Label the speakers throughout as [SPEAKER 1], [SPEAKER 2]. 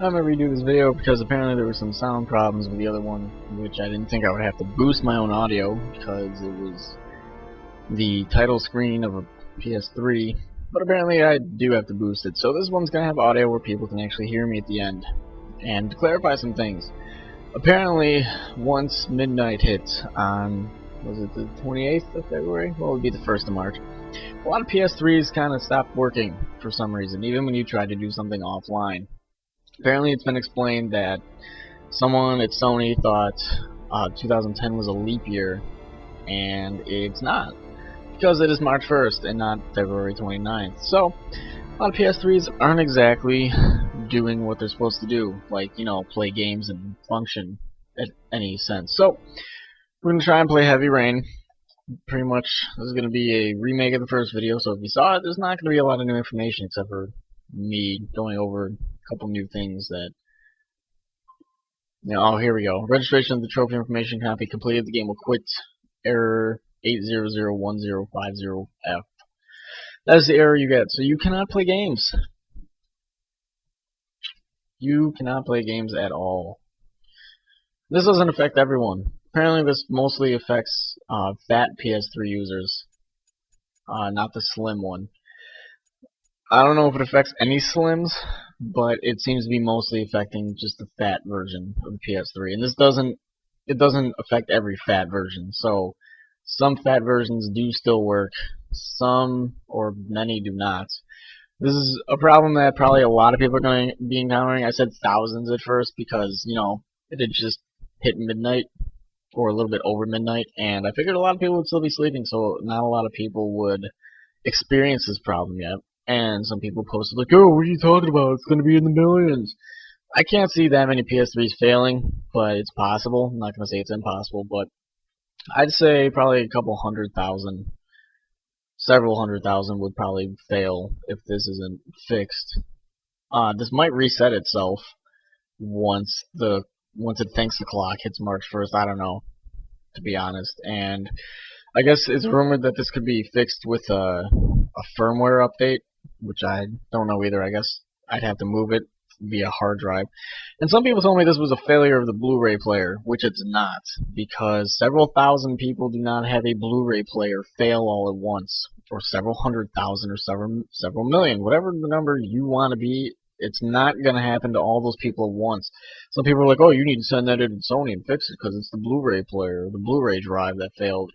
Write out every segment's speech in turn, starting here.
[SPEAKER 1] I'm gonna redo this video because apparently there were some sound problems with the other one, which I didn't think I would have to boost my own audio because it was the title screen of a PS3, but apparently I do have to boost it. So this one's gonna have audio where people can actually hear me at the end. And to clarify some things, apparently once midnight hit on, was it the 28th of February? Well, it would be the 1st of March. A lot of PS3s kind of stopped working for some reason, even when you tried to do something offline. Apparently it's been explained that someone at Sony thought 2010 was a leap year, and it's not, because it is March 1st and not February 29th. So, a lot of PS3s aren't exactly doing what they're supposed to do, like, you know, play games and function at any sense. So, we're going to try and play Heavy Rain. Pretty much, this is going to be a remake of the first video, so if you saw it, there's not going to be a lot of new information except for me going over a couple new things that, oh, here we go. Registration of the trophy information cannot be completed. The game will quit. Error 8001050F. That's the error you get. So you cannot play games. You cannot play games at all. This doesn't affect everyone. Apparently this mostly affects Fat PS3 users, not the slim one. I don't know if it affects any slims, but it seems to be mostly affecting just the fat version of the PS3. And it doesn't affect every fat version. So some fat versions do still work, some or many do not. This is a problem that probably a lot of people are going to be encountering. I said thousands at first because, you know, it had just hit midnight or a little bit over midnight, and I figured a lot of people would still be sleeping, so not a lot of people would experience this problem yet. And some people posted like, "Oh, what are you talking about? It's going to be in the millions." I can't see that many PS3s failing, but it's possible. I'm not going to say it's impossible, but I'd say probably a couple 100,000, several 100,000 would probably fail if this isn't fixed. This might reset itself once it thinks the clock hits March 1st. I don't know, to be honest. And I guess it's rumored that this could be fixed with a firmware update, which I don't know either. I guess I'd have to move it via hard drive. And some people told me this was a failure of the Blu-ray player, which it's not, because several thousand people do not have a Blu-ray player fail all at once, or several 100,000, or several million, whatever the number you want to be. It's not going to happen to all those people at once. Some people are like, "Oh, you need to send that in to Sony and fix it because it's the Blu-ray player, or the Blu-ray drive that failed."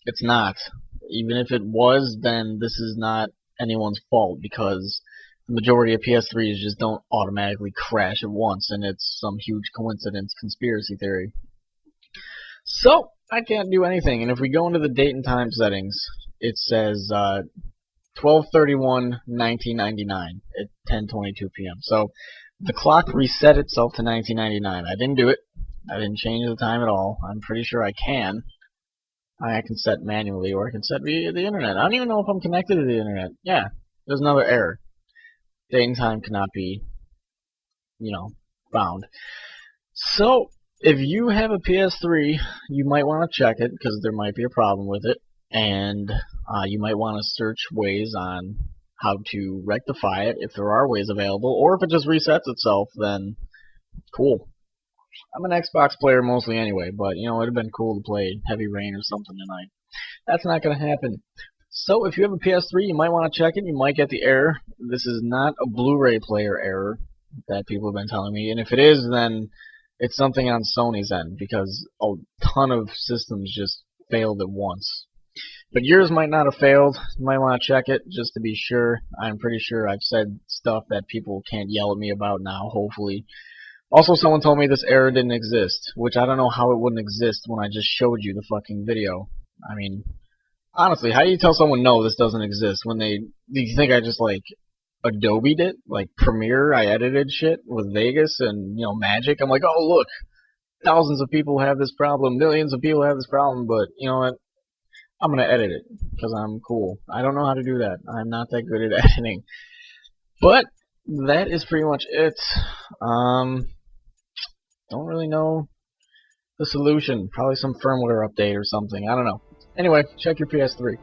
[SPEAKER 1] It's not. Even if it was, then this is not anyone's fault, because the majority of PS3s just don't automatically crash at once, and it's some huge coincidence conspiracy theory. So, I can't do anything, and if we go into the date and time settings, it says 12/31/1999 at 10:22 p.m. So, the clock reset itself to 1999. I didn't do it. I didn't change the time at all. I'm pretty sure I can. I can set manually, or I can set via the internet. I don't even know if I'm connected to the internet. Yeah, there's another error. Date and time cannot be, found. So, if you have a PS3, you might want to check it, because there might be a problem with it, and you might want to search ways on how to rectify it, if there are ways available, or if it just resets itself, then cool. I'm an Xbox player mostly anyway, but, it would have been cool to play Heavy Rain or something tonight. That's not going to happen. So if you have a PS3, you might want to check it. You might get the error. This is not a Blu-ray player error that people have been telling me. And if it is, then it's something on Sony's end, because a ton of systems just failed at once. But yours might not have failed. You might want to check it just to be sure. I'm pretty sure I've said stuff that people can't yell at me about now, hopefully. Also, someone told me this error didn't exist, which I don't know how it wouldn't exist when I just showed you the fucking video. I mean, honestly, how do you tell someone no, this doesn't exist when do you think I just like Adobe'd it? Like Premiere, I edited shit with Vegas and, Magic. I'm like, "Oh, look, thousands of people have this problem, millions of people have this problem, but you know what? I'm gonna edit it because I'm cool." I don't know how to do that. I'm not that good at editing. But that is pretty much it. Don't really know the solution. Probably some firmware update or something. I don't know. Anyway, check your PS3.